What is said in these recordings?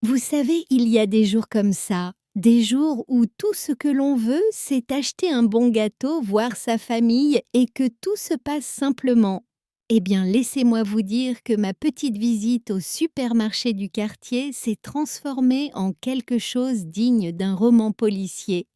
Vous savez, il y a des jours comme ça, des jours où tout ce que l'on veut, c'est acheter un bon gâteau, voir sa famille et que tout se passe simplement. Eh bien, laissez-moi vous dire que ma petite visite au supermarché du quartier s'est transformée en quelque chose digne d'un roman policier.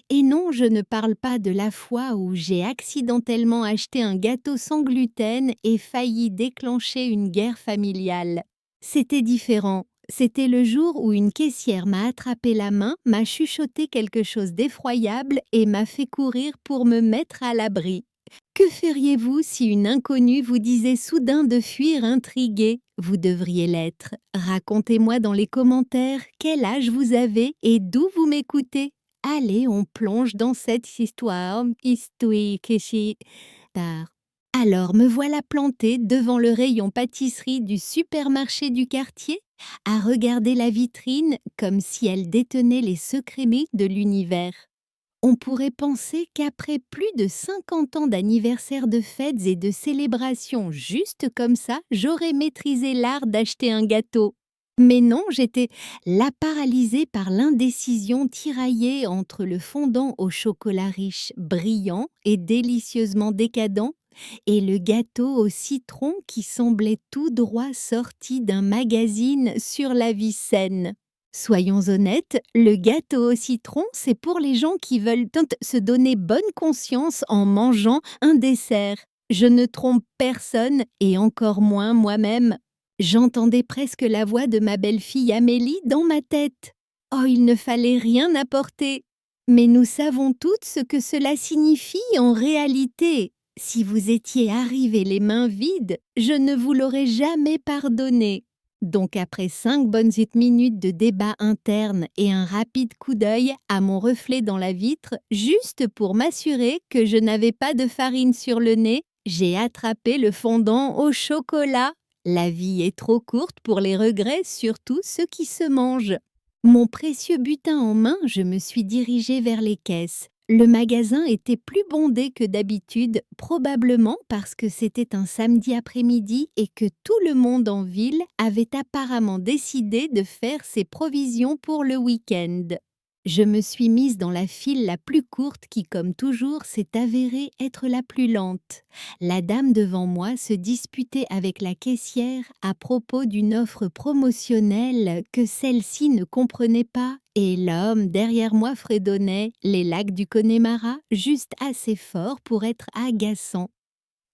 Et non, je ne parle pas de la fois où j'ai accidentellement acheté un gâteau sans gluten et failli déclencher une guerre familiale. C'était différent. C'était le jour où une caissière m'a attrapé la main, m'a chuchoté quelque chose d'effroyable et m'a fait courir pour me mettre à l'abri. Que feriez-vous si une inconnue vous disait soudain de fuir intriguée? Vous devriez l'être. Racontez-moi dans les commentaires quel âge vous avez et d'où vous m'écoutez. Allez, on plonge dans cette histoire. Alors me voilà plantée devant le rayon pâtisserie du supermarché du quartier, à regarder la vitrine comme si elle détenait les secrets de l'univers. On pourrait penser qu'après plus de 50 ans d'anniversaire de fêtes et de célébrations juste comme ça, j'aurais maîtrisé l'art d'acheter un gâteau. Mais non, j'étais là paralysée par l'indécision, tiraillée entre le fondant au chocolat riche, brillant et délicieusement décadent, et le gâteau au citron qui semblait tout droit sorti d'un magazine sur la vie saine. Soyons honnêtes, le gâteau au citron, c'est pour les gens qui veulent se donner bonne conscience en mangeant un dessert. Je ne trompe personne et encore moins moi-même. J'entendais presque la voix de ma belle-fille Amélie dans ma tête. Oh, il ne fallait rien apporter. Mais nous savons toutes ce que cela signifie en réalité. Si vous étiez arrivés les mains vides, je ne vous l'aurais jamais pardonné. Donc après 5 bonnes minutes de débat interne et un rapide coup d'œil à mon reflet dans la vitre, juste pour m'assurer que je n'avais pas de farine sur le nez, j'ai attrapé le fondant au chocolat. La vie est trop courte pour les regrets, surtout ceux qui se mangent. Mon précieux butin en main, je me suis dirigée vers les caisses. Le magasin était plus bondé que d'habitude, probablement parce que c'était un samedi après-midi et que tout le monde en ville avait apparemment décidé de faire ses provisions pour le week-end. Je me suis mise dans la file la plus courte qui, comme toujours, s'est avérée être la plus lente. La dame devant moi se disputait avec la caissière à propos d'une offre promotionnelle que celle-ci ne comprenait pas, et l'homme derrière moi fredonnait les lacs du Connemara juste assez fort pour être agaçant.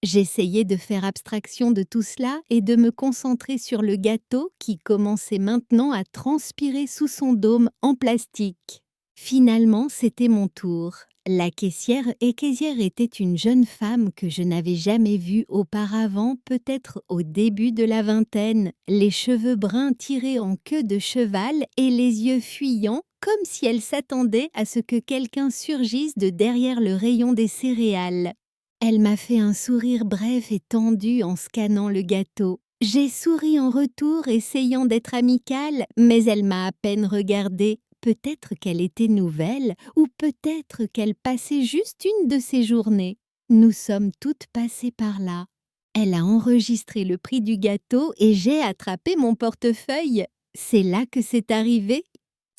J'essayais de faire abstraction de tout cela et de me concentrer sur le gâteau qui commençait maintenant à transpirer sous son dôme en plastique. Finalement, c'était mon tour. La caissière était une jeune femme que je n'avais jamais vue auparavant, peut-être au début de la vingtaine, les cheveux bruns tirés en queue de cheval et les yeux fuyants, comme si elle s'attendait à ce que quelqu'un surgisse de derrière le rayon des céréales. Elle m'a fait un sourire bref et tendu en scannant le gâteau. J'ai souri en retour, essayant d'être amicale, mais elle m'a à peine regardée. Peut-être qu'elle était nouvelle, ou peut-être qu'elle passait juste une de ses journées. Nous sommes toutes passées par là. Elle a enregistré le prix du gâteau et j'ai attrapé mon portefeuille. C'est là que c'est arrivé.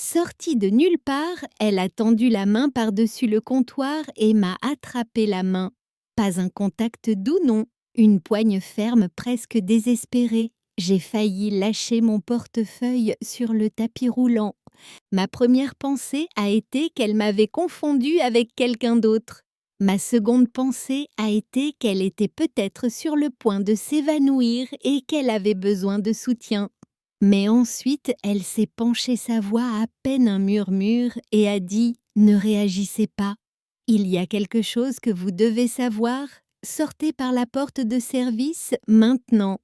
Sortie de nulle part, elle a tendu la main par-dessus le comptoir et m'a attrapé la main. Pas un contact doux, non, une poigne ferme presque désespérée. J'ai failli lâcher mon portefeuille sur le tapis roulant. Ma première pensée a été qu'elle m'avait confondue avec quelqu'un d'autre. Ma seconde pensée a été qu'elle était peut-être sur le point de s'évanouir et qu'elle avait besoin de soutien. Mais ensuite, elle s'est penchée sa voix à peine un murmure et a dit « Ne réagissez pas. Il y a quelque chose que vous devez savoir. Sortez par la porte de service maintenant. »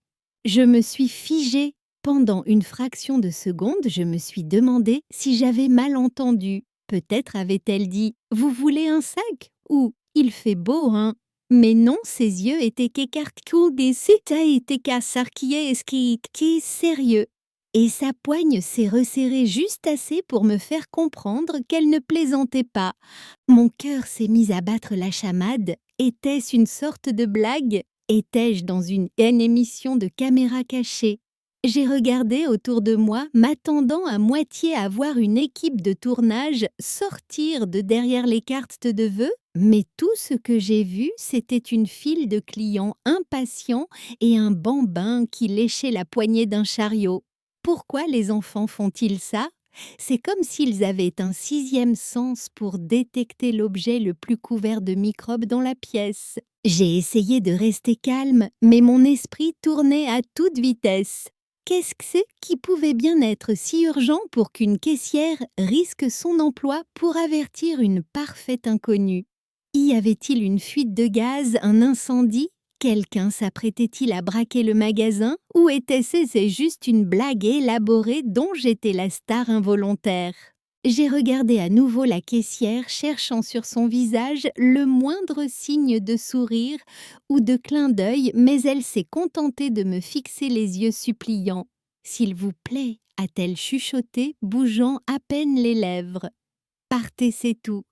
Je me suis figée. Pendant une fraction de seconde, je me suis demandé si j'avais mal entendu. Peut-être avait-elle dit « Vous voulez un sac ?» ou « Il fait beau, hein ?» Mais non, ses yeux étaient qu'écarquillés, c'était qui sérieux. Et sa poigne s'est resserrée juste assez pour me faire comprendre qu'elle ne plaisantait pas. Mon cœur s'est mis à battre la chamade. Était-ce une sorte de blague? Étais-je dans une émission de caméra cachée? J'ai regardé autour de moi, m'attendant à moitié à voir une équipe de tournage sortir de derrière les cartes de vœux, mais tout ce que j'ai vu, c'était une file de clients impatients et un bambin qui léchait la poignée d'un chariot. Pourquoi les enfants font-ils ça? C'est comme s'ils avaient un sixième sens pour détecter l'objet le plus couvert de microbes dans la pièce. J'ai essayé de rester calme, mais mon esprit tournait à toute vitesse. Qu'est-ce que c'est qui pouvait bien être si urgent pour qu'une caissière risque son emploi pour avertir une parfaite inconnue? Y avait-il une fuite de gaz, un incendie? Quelqu'un s'apprêtait-il à braquer le magasin? Ou était-ce juste une blague élaborée dont j'étais la star involontaire? J'ai regardé à nouveau la caissière, cherchant sur son visage le moindre signe de sourire ou de clin d'œil, mais elle s'est contentée de me fixer les yeux suppliants. « S'il vous plaît » a-t-elle chuchoté, bougeant à peine les lèvres. « Partez, c'est tout. »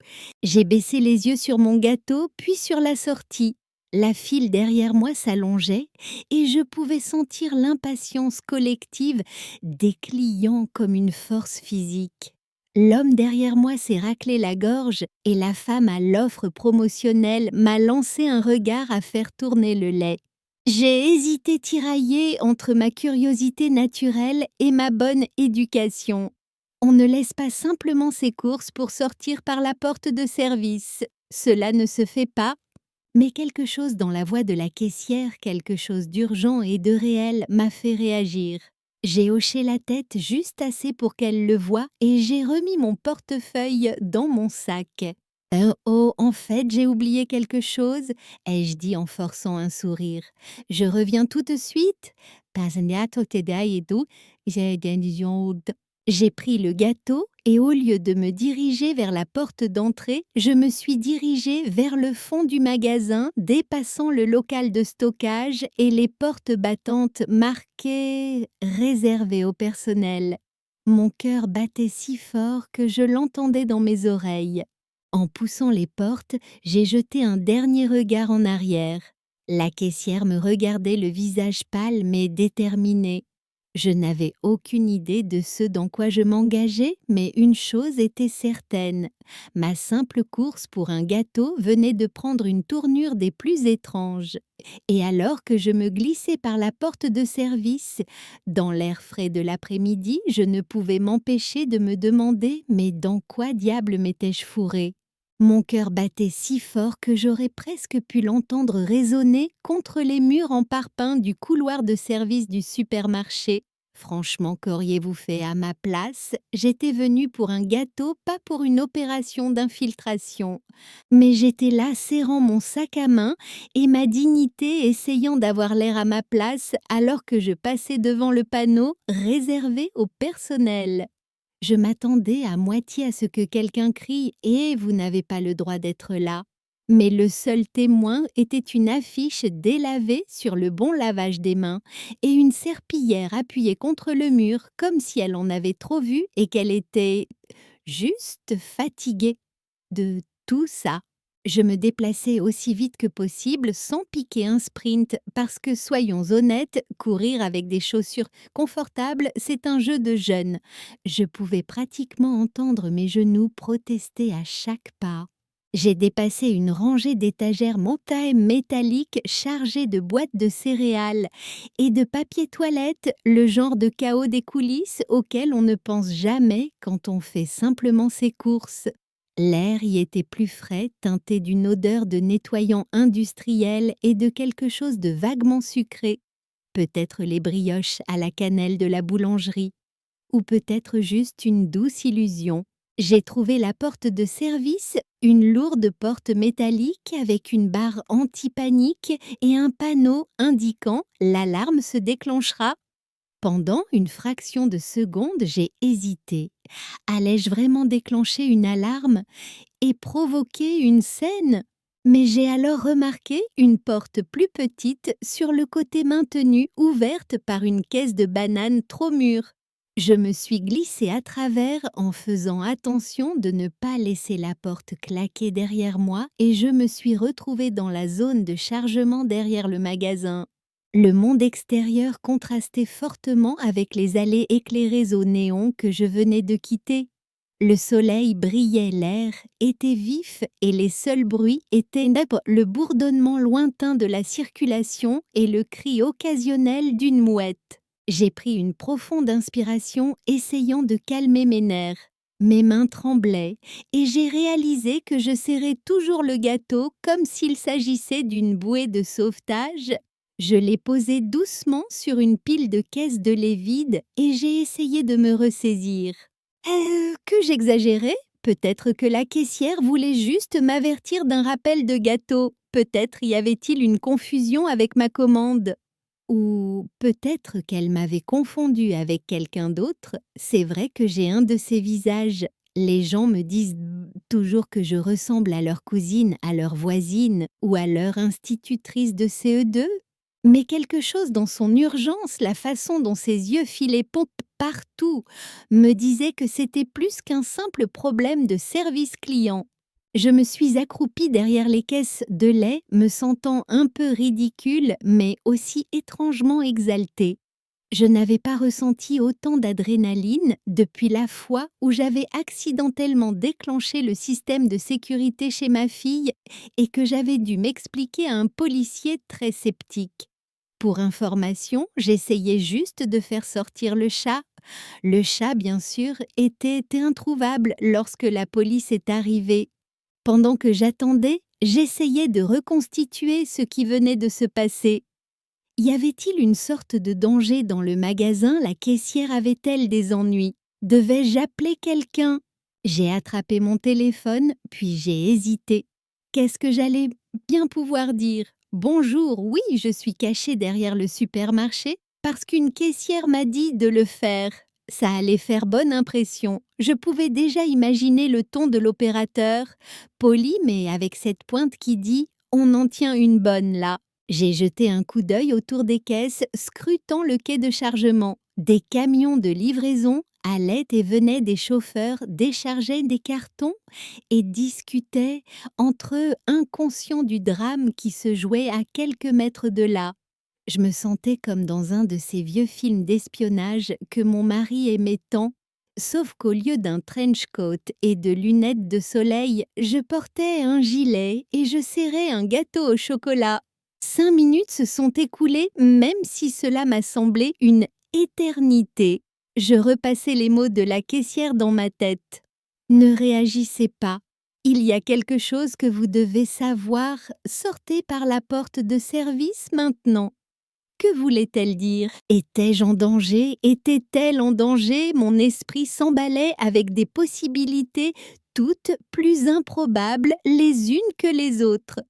J'ai baissé les yeux sur mon gâteau, puis sur la sortie. La file derrière moi s'allongeait et je pouvais sentir l'impatience collective des clients comme une force physique. L'homme derrière moi s'est raclé la gorge et la femme à l'offre promotionnelle m'a lancé un regard à faire tourner le lait. J'ai hésité tiraillée entre ma curiosité naturelle et ma bonne éducation. On ne laisse pas simplement ses courses pour sortir par la porte de service. Cela ne se fait pas. Mais quelque chose dans la voix de la caissière, quelque chose d'urgent et de réel m'a fait réagir. J'ai hoché la tête juste assez pour qu'elle le voie et j'ai remis mon portefeuille dans mon sac. « Oh, en fait, j'ai oublié quelque chose » ai-je dit en forçant un sourire. « Je reviens tout de suite. » J'ai pris le gâteau et au lieu de me diriger vers la porte d'entrée, je me suis dirigée vers le fond du magasin, dépassant le local de stockage et les portes battantes marquées « réservées au personnel ». Mon cœur battait si fort que je l'entendais dans mes oreilles. En poussant les portes, j'ai jeté un dernier regard en arrière. La caissière me regardait le visage pâle mais déterminé. Je n'avais aucune idée de ce dans quoi je m'engageais, mais une chose était certaine. Ma simple course pour un gâteau venait de prendre une tournure des plus étranges. Et alors que je me glissais par la porte de service, dans l'air frais de l'après-midi, je ne pouvais m'empêcher de me demander « mais dans quoi diable m'étais-je fourrée ?» Mon cœur battait si fort que j'aurais presque pu l'entendre résonner contre les murs en parpaing du couloir de service du supermarché. Franchement, qu'auriez-vous fait à ma place? J'étais venue pour un gâteau, pas pour une opération d'infiltration. Mais j'étais là serrant mon sac à main et ma dignité essayant d'avoir l'air à ma place alors que je passais devant le panneau réservé au personnel. Je m'attendais à moitié à ce que quelqu'un crie « Eh, vous n'avez pas le droit d'être là !» Mais le seul témoin était une affiche délavée sur le bon lavage des mains et une serpillière appuyée contre le mur comme si elle en avait trop vu et qu'elle était juste fatiguée de tout ça. Je me déplaçais aussi vite que possible sans piquer un sprint parce que, soyons honnêtes, courir avec des chaussures confortables, c'est un jeu de jeunes. Je pouvais pratiquement entendre mes genoux protester à chaque pas. J'ai dépassé une rangée d'étagères montailles métalliques chargées de boîtes de céréales et de papier toilette, le genre de chaos des coulisses auquel on ne pense jamais quand on fait simplement ses courses. L'air y était plus frais, teinté d'une odeur de nettoyant industriel et de quelque chose de vaguement sucré. Peut-être les brioches à la cannelle de la boulangerie. Ou peut-être juste une douce illusion. J'ai trouvé la porte de service, une lourde porte métallique avec une barre anti-panique et un panneau indiquant « L'alarme se déclenchera ». Pendant une fraction de seconde, j'ai hésité. Allais-je vraiment déclencher une alarme et provoquer une scène? Mais j'ai alors remarqué une porte plus petite sur le côté maintenu, ouverte par une caisse de bananes trop mûre. Je me suis glissée à travers en faisant attention de ne pas laisser la porte claquer derrière moi et je me suis retrouvée dans la zone de chargement derrière le magasin. Le monde extérieur contrastait fortement avec les allées éclairées au néon que je venais de quitter. Le soleil brillait, l'air était vif et les seuls bruits étaient le bourdonnement lointain de la circulation et le cri occasionnel d'une mouette. J'ai pris une profonde inspiration, essayant de calmer mes nerfs. Mes mains tremblaient et j'ai réalisé que je serrais toujours le gâteau comme s'il s'agissait d'une bouée de sauvetage. Je l'ai posé doucement sur une pile de caisses de lait vides et j'ai essayé de me ressaisir. Que j'exagérais? Peut-être que la caissière voulait juste m'avertir d'un rappel de gâteau. Peut-être y avait-il une confusion avec ma commande. Ou peut-être qu'elle m'avait confondue avec quelqu'un d'autre. C'est vrai que j'ai un de ces visages. Les gens me disent toujours que je ressemble à leur cousine, à leur voisine ou à leur institutrice de CE2. Mais quelque chose dans son urgence, la façon dont ses yeux filaient partout, me disait que c'était plus qu'un simple problème de service client. Je me suis accroupie derrière les caisses de lait, me sentant un peu ridicule, mais aussi étrangement exaltée. Je n'avais pas ressenti autant d'adrénaline depuis la fois où j'avais accidentellement déclenché le système de sécurité chez ma fille et que j'avais dû m'expliquer à un policier très sceptique. Pour information, j'essayais juste de faire sortir le chat. Le chat, bien sûr, était introuvable lorsque la police est arrivée. Pendant que j'attendais, j'essayais de reconstituer ce qui venait de se passer. Y avait-il une sorte de danger dans le magasin? La caissière avait-elle des ennuis? Devais-je appeler quelqu'un? J'ai attrapé mon téléphone, puis j'ai hésité. Qu'est-ce que j'allais bien pouvoir dire? Bonjour, oui, je suis cachée derrière le supermarché parce qu'une caissière m'a dit de le faire. Ça allait faire bonne impression. Je pouvais déjà imaginer le ton de l'opérateur, poli mais avec cette pointe qui dit « On en tient une bonne là ». J'ai jeté un coup d'œil autour des caisses, scrutant le quai de chargement. Des camions de livraison allaient et venaient, des chauffeurs déchargeaient des cartons et discutaient entre eux, inconscients du drame qui se jouait à quelques mètres de là. Je me sentais comme dans un de ces vieux films d'espionnage que mon mari aimait tant, sauf qu'au lieu d'un trench coat et de lunettes de soleil, je portais un gilet et je serrais un gâteau au chocolat. 5 minutes se sont écoulées, même si cela m'a semblé une éternité. Je repassais les mots de la caissière dans ma tête. Ne réagissez pas. Il y a quelque chose que vous devez savoir. Sortez par la porte de service maintenant. Que voulait-elle dire? Étais-je en danger? Était-elle en danger? Mon esprit s'emballait avec des possibilités toutes plus improbables les unes que les autres.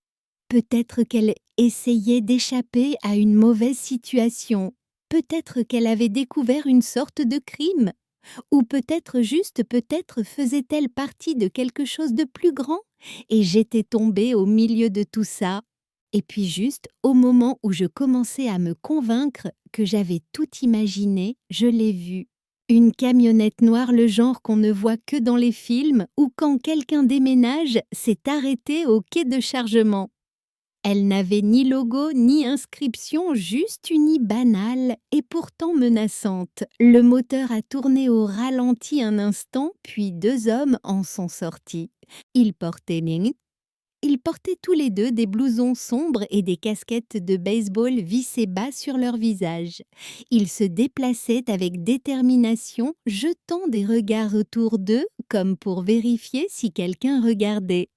Peut-être qu'elle essayait d'échapper à une mauvaise situation. Peut-être qu'elle avait découvert une sorte de crime. Ou peut-être faisait-elle partie de quelque chose de plus grand et j'étais tombée au milieu de tout ça. Et puis juste, au moment où je commençais à me convaincre que j'avais tout imaginé, je l'ai vue. Une camionnette noire, le genre qu'on ne voit que dans les films ou quand quelqu'un déménage, s'est arrêtée au quai de chargement. Elle n'avait ni logo ni inscription, juste une i banale et pourtant menaçante. Le moteur a tourné au ralenti un instant, puis 2 hommes en sont sortis. Ils portaient tous les deux des blousons sombres et des casquettes de baseball vissées bas sur leur visage. Ils se déplaçaient avec détermination, jetant des regards autour d'eux comme pour vérifier si quelqu'un regardait.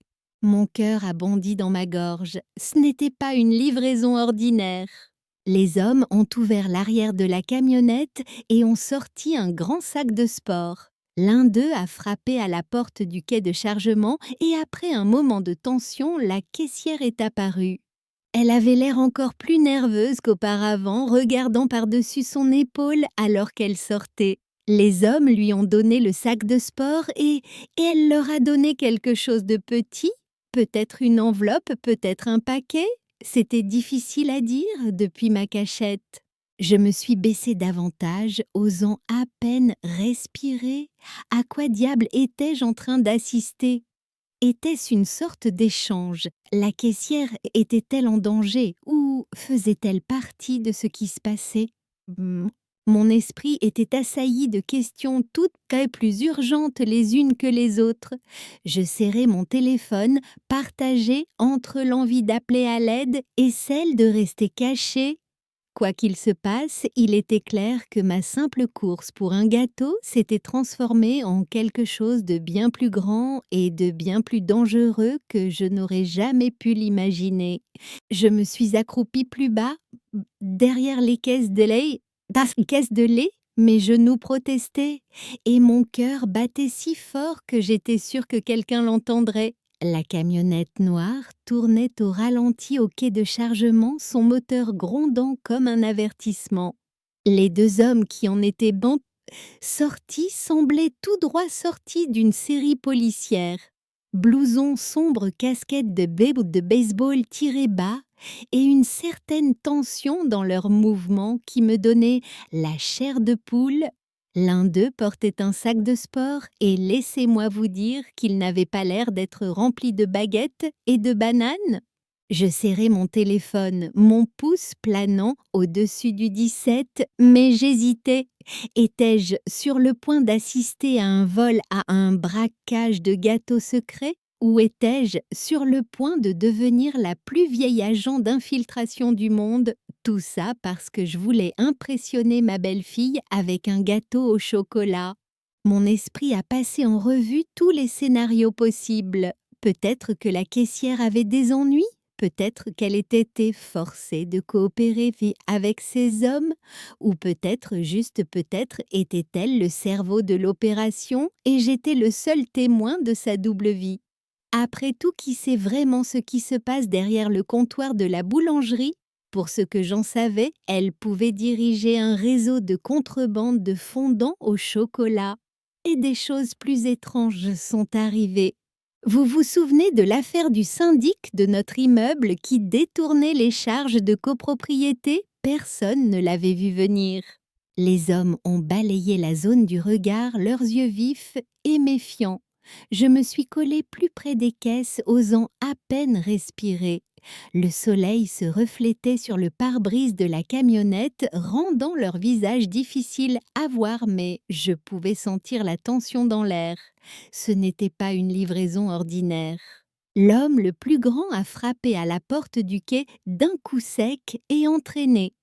Mon cœur a bondi dans ma gorge. Ce n'était pas une livraison ordinaire. Les hommes ont ouvert l'arrière de la camionnette et ont sorti un grand sac de sport. L'un d'eux a frappé à la porte du quai de chargement et après un moment de tension, la caissière est apparue. Elle avait l'air encore plus nerveuse qu'auparavant, regardant par-dessus son épaule alors qu'elle sortait. Les hommes lui ont donné le sac de sport et elle leur a donné quelque chose de petit. Peut-être une enveloppe, peut-être un paquet. C'était difficile à dire depuis ma cachette. Je me suis baissée davantage, osant à peine respirer. À quoi diable étais-je en train d'assister? Était-ce une sorte d'échange? La caissière était-elle en danger ou faisait-elle partie de ce qui se passait? Hmm. Mon esprit était assailli de questions toutes très plus urgentes les unes que les autres. Je serrai mon téléphone, partagé entre l'envie d'appeler à l'aide et celle de rester caché. Quoi qu'il se passe, il était clair que ma simple course pour un gâteau s'était transformée en quelque chose de bien plus grand et de bien plus dangereux que je n'aurais jamais pu l'imaginer. Je me suis accroupie plus bas, derrière les caisses de lait, mes genoux protestaient et mon cœur battait si fort que j'étais sûre que quelqu'un l'entendrait. La camionnette noire tournait au ralenti au quai de chargement, son moteur grondant comme un avertissement. Les deux hommes qui en étaient sortis semblaient tout droit sortis d'une série policière. Blouson sombre, casquette de baseball tirée bas et une certaine tension dans leurs mouvements qui me donnait la chair de poule. L'un d'eux portait un sac de sport et laissez-moi vous dire qu'il n'avait pas l'air d'être rempli de baguettes et de bananes. Je serrai mon téléphone, mon pouce planant au-dessus du 17, mais j'hésitais. Étais-je sur le point d'assister à un vol à un braquage de gâteaux secrets ou étais-je sur le point de devenir la plus vieille agent d'infiltration du monde? Tout ça parce que je voulais impressionner ma belle-fille avec un gâteau au chocolat. Mon esprit a passé en revue tous les scénarios possibles. Peut-être que la caissière avait des ennuis? Peut-être qu'elle était forcée de coopérer avec ces hommes? Ou peut-être était-elle le cerveau de l'opération et j'étais le seul témoin de sa double vie? Après tout, qui sait vraiment ce qui se passe derrière le comptoir de la boulangerie? Pour ce que j'en savais, elle pouvait diriger un réseau de contrebande de fondant au chocolat. Et des choses plus étranges sont arrivées. Vous vous souvenez de l'affaire du syndic de notre immeuble qui détournait les charges de copropriété? Personne ne l'avait vu venir. Les hommes ont balayé la zone du regard, leurs yeux vifs et méfiants. Je me suis collée plus près des caisses, osant à peine respirer. Le soleil se reflétait sur le pare-brise de la camionnette, rendant leur visage difficile à voir, mais je pouvais sentir la tension dans l'air. Ce n'était pas une livraison ordinaire. L'homme le plus grand a frappé à la porte du quai d'un coup sec et entraîné.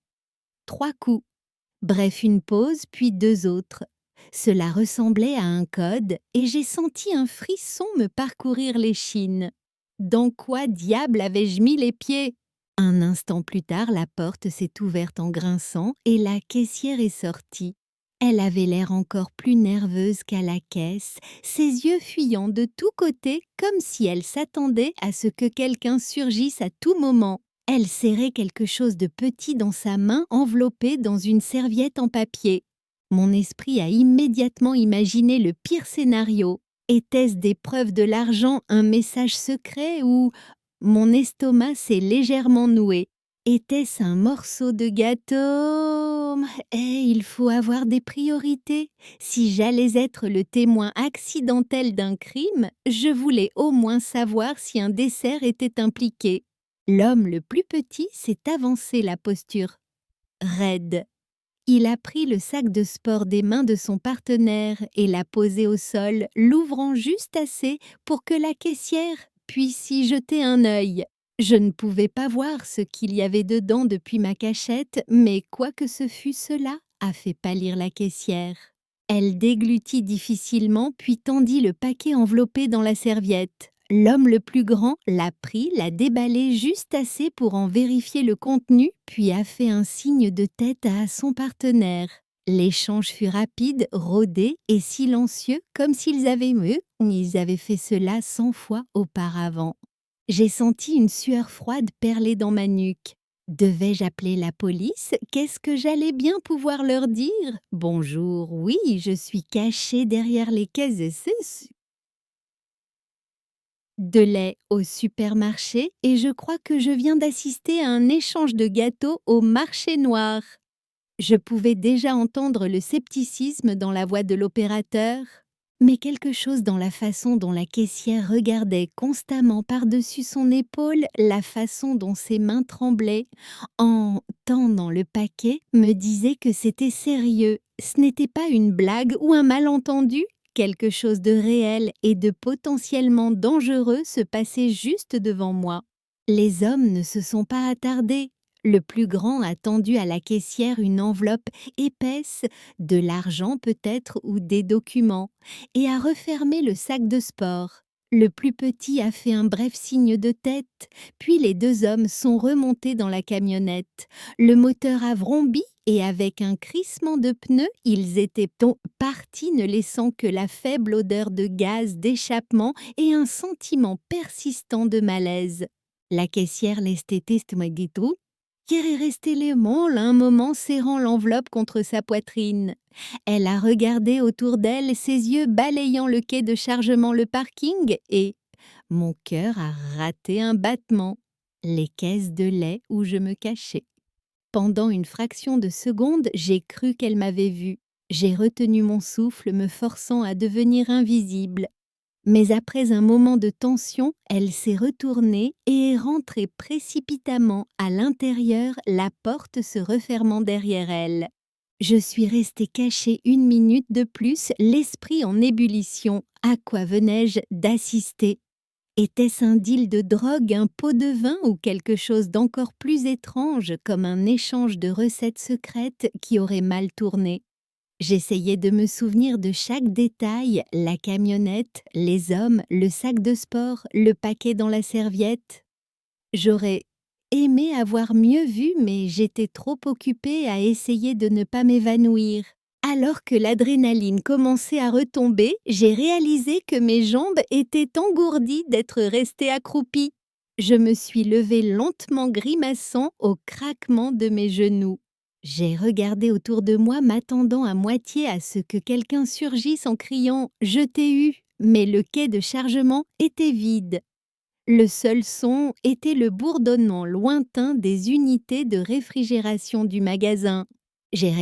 3 coups. Bref, une pause, puis 2 autres. Cela ressemblait à un code et j'ai senti un frisson me parcourir l'échine. Dans quoi diable avais-je mis les pieds? Un instant plus tard, la porte s'est ouverte en grinçant et la caissière est sortie. Elle avait l'air encore plus nerveuse qu'à la caisse, ses yeux fuyant de tous côtés comme si elle s'attendait à ce que quelqu'un surgisse à tout moment. Elle serrait quelque chose de petit dans sa main enveloppé dans une serviette en papier. Mon esprit a immédiatement imaginé le pire scénario. Était-ce des preuves de l'argent, un message secret ou... Mon estomac s'est légèrement noué. Était-ce un morceau de gâteau? Il faut avoir des priorités. Si j'allais être le témoin accidentel d'un crime, je voulais au moins savoir si un dessert était impliqué. L'homme le plus petit s'est avancé, la posture raide. Il a pris le sac de sport des mains de son partenaire et l'a posé au sol, l'ouvrant juste assez pour que la caissière puisse y jeter un œil. Je ne pouvais pas voir ce qu'il y avait dedans depuis ma cachette, mais quoi que ce fût, cela a fait pâlir la caissière. Elle déglutit difficilement, puis tendit le paquet enveloppé dans la serviette. L'homme le plus grand l'a pris, l'a déballé juste assez pour en vérifier le contenu, puis a fait un signe de tête à son partenaire. L'échange fut rapide, rodé et silencieux, comme s'ils avaient fait cela 100 fois auparavant. J'ai senti une sueur froide perler dans ma nuque. Devais-je appeler la police? Qu'est-ce que j'allais bien pouvoir leur dire? Bonjour, oui, je suis cachée derrière les caisses et de lait au supermarché et je crois que je viens d'assister à un échange de gâteaux au marché noir. Je pouvais déjà entendre le scepticisme dans la voix de l'opérateur. Mais quelque chose dans la façon dont la caissière regardait constamment par-dessus son épaule, la façon dont ses mains tremblaient en tendant le paquet, me disait que c'était sérieux. Ce n'était pas une blague ou un malentendu. Quelque chose de réel et de potentiellement dangereux se passait juste devant moi. Les hommes ne se sont pas attardés. Le plus grand a tendu à la caissière une enveloppe épaisse, de l'argent peut-être ou des documents, et a refermé le sac de sport. Le plus petit a fait un bref signe de tête, puis les deux hommes sont remontés dans la camionnette. Le moteur a vrombi et avec un crissement de pneus, ils étaient partis ne laissant que la faible odeur de gaz d'échappement et un sentiment persistant de malaise. La caissière l'estetistmagitu, qui est restée l'émole un moment serrant l'enveloppe contre sa poitrine. Elle a regardé autour d'elle, ses yeux balayant le quai de chargement, le parking, et mon cœur a raté un battement. Les caisses de lait où je me cachais. Pendant une fraction de seconde, j'ai cru qu'elle m'avait vue. J'ai retenu mon souffle, me forçant à devenir invisible. Mais après un moment de tension, elle s'est retournée et est rentrée précipitamment à l'intérieur, la porte se refermant derrière elle. Je suis restée cachée 1 minute de plus, l'esprit en ébullition. À quoi venais-je d'assister? Était-ce un deal de drogue, un pot de vin ou quelque chose d'encore plus étrange comme un échange de recettes secrètes qui aurait mal tourné? J'essayais de me souvenir de chaque détail, la camionnette, les hommes, le sac de sport, le paquet dans la serviette. J'aurais aimé avoir mieux vu, mais j'étais trop occupée à essayer de ne pas m'évanouir. Alors que l'adrénaline commençait à retomber, j'ai réalisé que mes jambes étaient engourdies d'être restées accroupies. Je me suis levée lentement grimaçant au craquement de mes genoux. J'ai regardé autour de moi m'attendant à moitié à ce que quelqu'un surgisse en criant « Je t'ai eu !» mais le quai de chargement était vide. Le seul son était le bourdonnement lointain des unités de réfrigération du magasin. J'ai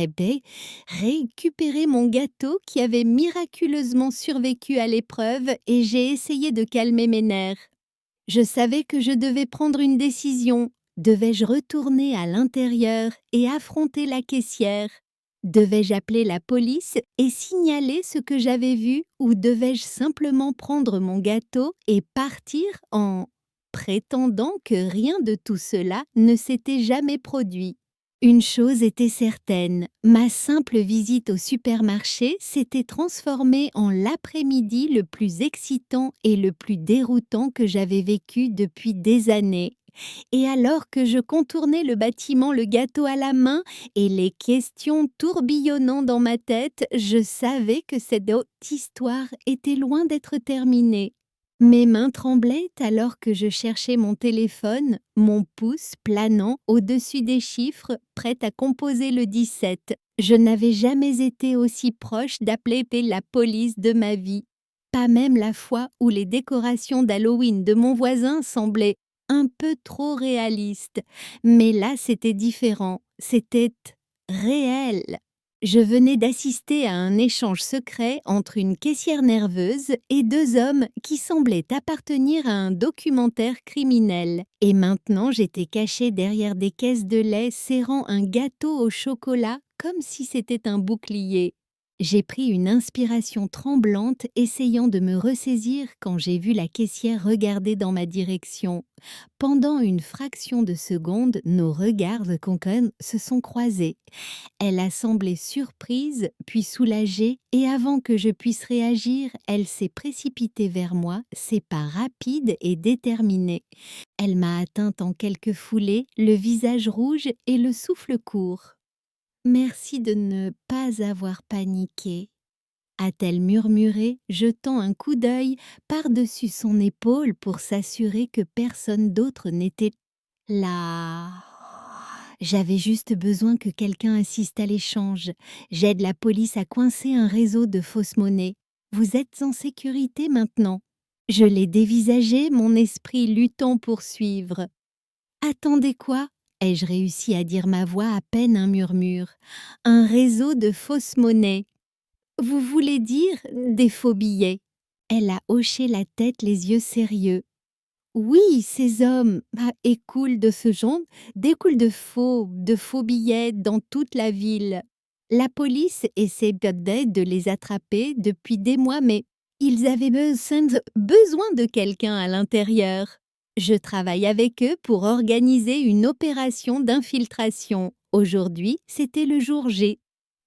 récupéré mon gâteau qui avait miraculeusement survécu à l'épreuve et j'ai essayé de calmer mes nerfs. Je savais que je devais prendre une décision. Devais-je retourner à l'intérieur et affronter la caissière? Devais-je appeler la police et signaler ce que j'avais vu ou devais-je simplement prendre mon gâteau et partir en prétendant que rien de tout cela ne s'était jamais produit? Une chose était certaine, ma simple visite au supermarché s'était transformée en l'après-midi le plus excitant et le plus déroutant que j'avais vécu depuis des années. Et alors que je contournais le bâtiment, le gâteau à la main et les questions tourbillonnant dans ma tête, je savais que cette haute histoire était loin d'être terminée. Mes mains tremblaient alors que je cherchais mon téléphone, mon pouce planant au-dessus des chiffres, prêt à composer le 17. Je n'avais jamais été aussi proche d'appeler la police de ma vie. Pas même la fois où les décorations d'Halloween de mon voisin semblaient un peu trop réalistes. Mais là, c'était différent. C'était réel. Je venais d'assister à un échange secret entre une caissière nerveuse et deux hommes qui semblaient appartenir à un documentaire criminel. Et maintenant, j'étais cachée derrière des caisses de lait serrant un gâteau au chocolat comme si c'était un bouclier. J'ai pris une inspiration tremblante, essayant de me ressaisir quand j'ai vu la caissière regarder dans ma direction. Pendant une fraction de seconde, nos regards se sont croisés. Elle a semblé surprise, puis soulagée, et avant que je puisse réagir, elle s'est précipitée vers moi, ses pas rapides et déterminés. Elle m'a atteinte en quelques foulées, le visage rouge et le souffle court. « Merci de ne pas avoir paniqué », a-t-elle murmuré, jetant un coup d'œil par-dessus son épaule pour s'assurer que personne d'autre n'était là. J'avais juste besoin que quelqu'un assiste à l'échange. J'aide la police à coincer un réseau de fausses monnaies. Vous êtes en sécurité maintenant. Je l'ai dévisagé, mon esprit luttant pour suivre. Attendez quoi? Ai-je réussi à dire ma voix à peine un murmure. Un réseau de fausses monnaies. Vous voulez dire des faux billets? Elle a hoché la tête, les yeux sérieux. Oui, ces hommes écoulent de ce genre, découlent de faux billets dans toute la ville. La police essaie peut-être de les attraper depuis des mois, mais ils avaient besoin de quelqu'un à l'intérieur. Je travaille avec eux pour organiser une opération d'infiltration. Aujourd'hui, c'était le jour J.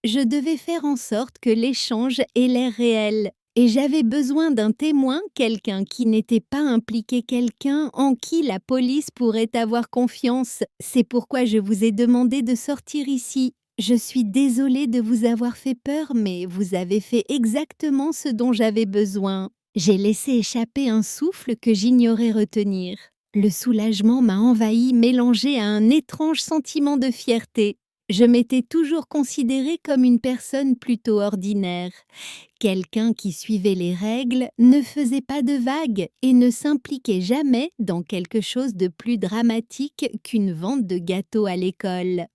Je devais faire en sorte que l'échange ait l'air réel. Et j'avais besoin d'un témoin, quelqu'un qui n'était pas impliqué, quelqu'un en qui la police pourrait avoir confiance. C'est pourquoi je vous ai demandé de sortir ici. Je suis désolée de vous avoir fait peur, mais vous avez fait exactement ce dont j'avais besoin. J'ai laissé échapper un souffle que j'ignorais retenir. Le soulagement m'a envahi, mélangé à un étrange sentiment de fierté. Je m'étais toujours considérée comme une personne plutôt ordinaire. Quelqu'un qui suivait les règles, ne faisait pas de vagues et ne s'impliquait jamais dans quelque chose de plus dramatique qu'une vente de gâteaux à l'école.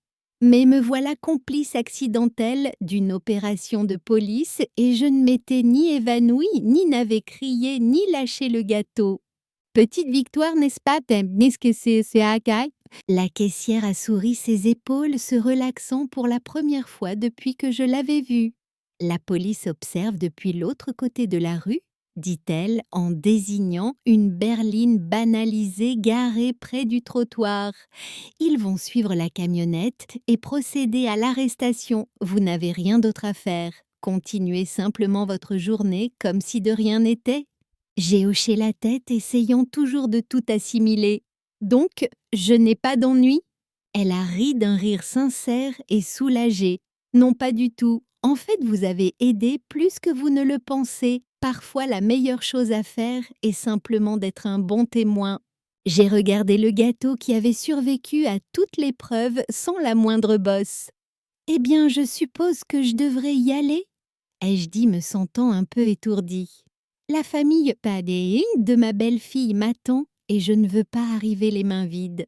Mais me voilà complice accidentelle d'une opération de police et je ne m'étais ni évanouie, ni n'avais crié, ni lâché le gâteau. Petite victoire, n'est-ce pas? N'est-ce que c'est Hawkeye? La caissière a souri ses épaules, se relaxant pour la première fois depuis que je l'avais vue. La police observe depuis l'autre côté de la rue, dit-elle en désignant une berline banalisée garée près du trottoir. Ils vont suivre la camionnette et procéder à l'arrestation. Vous n'avez rien d'autre à faire. Continuez simplement votre journée comme si de rien n'était. J'ai hoché la tête, essayant toujours de tout assimiler. Donc, je n'ai pas d'ennui? Elle a ri d'un rire sincère et soulagé. Non, pas du tout. En fait, vous avez aidé plus que vous ne le pensez. Parfois, la meilleure chose à faire est simplement d'être un bon témoin. J'ai regardé le gâteau qui avait survécu à toute l'épreuve sans la moindre bosse. Eh bien, je suppose que je devrais y aller, ai-je dit, me sentant un peu étourdie. La famille Padéing de ma belle-fille m'attend et je ne veux pas arriver les mains vides.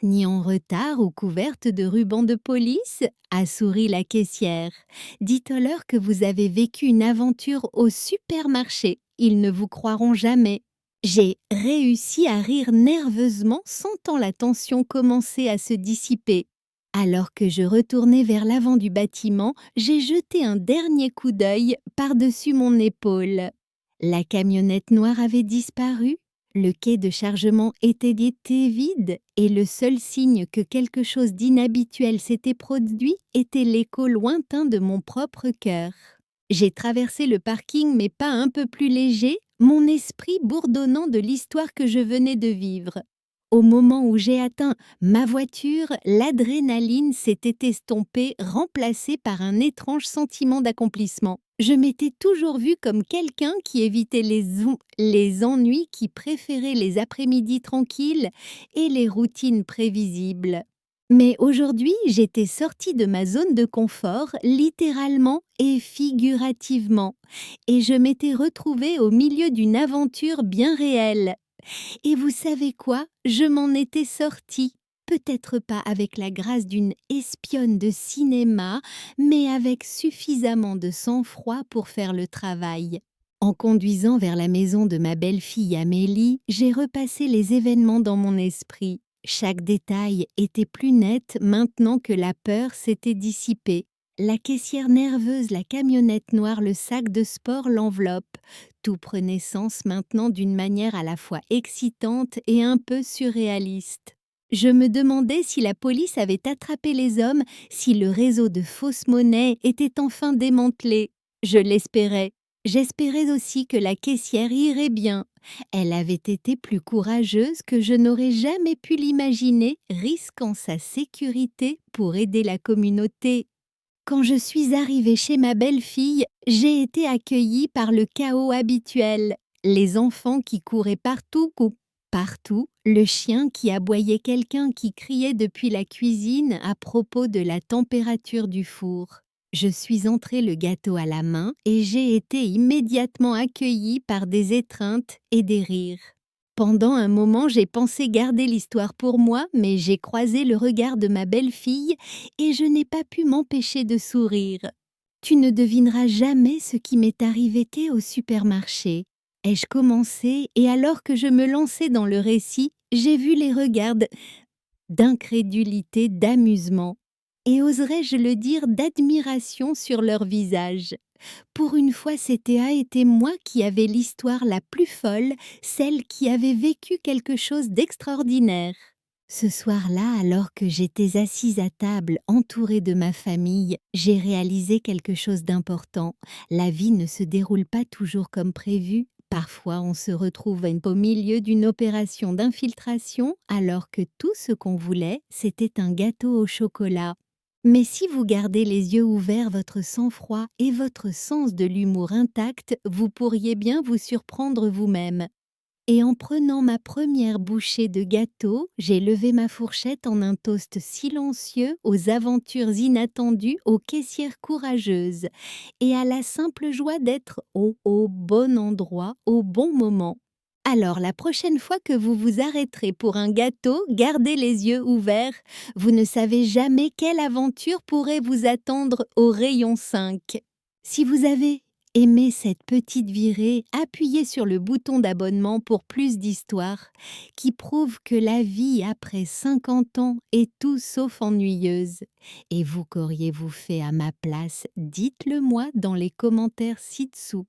Ni en retard ou couverte de rubans de police, a souri la caissière. Dites-leur que vous avez vécu une aventure au supermarché. Ils ne vous croiront jamais. J'ai réussi à rire nerveusement, sentant la tension commencer à se dissiper. Alors que je retournais vers l'avant du bâtiment, j'ai jeté un dernier coup d'œil par-dessus mon épaule. La camionnette noire avait disparu, le quai de chargement était vide et le seul signe que quelque chose d'inhabituel s'était produit était l'écho lointain de mon propre cœur. J'ai traversé le parking mais pas un peu plus léger, mon esprit bourdonnant de l'histoire que je venais de vivre. Au moment où j'ai atteint ma voiture, l'adrénaline s'était estompée, remplacée par un étrange sentiment d'accomplissement. Je m'étais toujours vue comme quelqu'un qui évitait les ennuis, qui préférait les après-midi tranquilles et les routines prévisibles. Mais aujourd'hui, j'étais sortie de ma zone de confort, littéralement et figurativement, et je m'étais retrouvée au milieu d'une aventure bien réelle. Et vous savez quoi? Je m'en étais sortie. Peut-être pas avec la grâce d'une espionne de cinéma, mais avec suffisamment de sang-froid pour faire le travail. En conduisant vers la maison de ma belle-fille Amélie, j'ai repassé les événements dans mon esprit. Chaque détail était plus net maintenant que la peur s'était dissipée. La caissière nerveuse, la camionnette noire, le sac de sport, l'enveloppe. Tout prenait sens maintenant d'une manière à la fois excitante et un peu surréaliste. Je me demandais si la police avait attrapé les hommes, si le réseau de fausses monnaies était enfin démantelé. Je l'espérais. J'espérais aussi que la caissière irait bien. Elle avait été plus courageuse que je n'aurais jamais pu l'imaginer, risquant sa sécurité pour aider la communauté. Quand je suis arrivée chez ma belle-fille, j'ai été accueillie par le chaos habituel. Les enfants qui couraient partout, le chien qui aboyait, quelqu'un qui criait depuis la cuisine à propos de la température du four. Je suis entrée le gâteau à la main et j'ai été immédiatement accueillie par des étreintes et des rires. Pendant un moment, j'ai pensé garder l'histoire pour moi, mais j'ai croisé le regard de ma belle-fille et je n'ai pas pu m'empêcher de sourire. Tu ne devineras jamais ce qui m'est arrivé au supermarché. Ai-je commencé, et alors que je me lançais dans le récit, j'ai vu les regards d'incrédulité, d'amusement, et oserais-je le dire d'admiration sur leurs visages. Pour une fois, c'était moi qui avais l'histoire la plus folle, celle qui avait vécu quelque chose d'extraordinaire. Ce soir-là, alors que j'étais assise à table entourée de ma famille, j'ai réalisé quelque chose d'important. La vie ne se déroule pas toujours comme prévu. Parfois, on se retrouve au milieu d'une opération d'infiltration alors que tout ce qu'on voulait, c'était un gâteau au chocolat. Mais si vous gardez les yeux ouverts, votre sang-froid et votre sens de l'humour intact, vous pourriez bien vous surprendre vous-même. Et en prenant ma première bouchée de gâteau, j'ai levé ma fourchette en un toast silencieux aux aventures inattendues, aux caissières courageuses et à la simple joie d'être au bon endroit, au bon moment. Alors la prochaine fois que vous vous arrêterez pour un gâteau, gardez les yeux ouverts. Vous ne savez jamais quelle aventure pourrait vous attendre au rayon 5. Si vous avez aimé cette petite virée, appuyez sur le bouton d'abonnement pour plus d'histoires qui prouvent que la vie après 50 ans est tout sauf ennuyeuse. Et vous qu'auriez-vous fait à ma place? Dites-le moi dans les commentaires ci-dessous.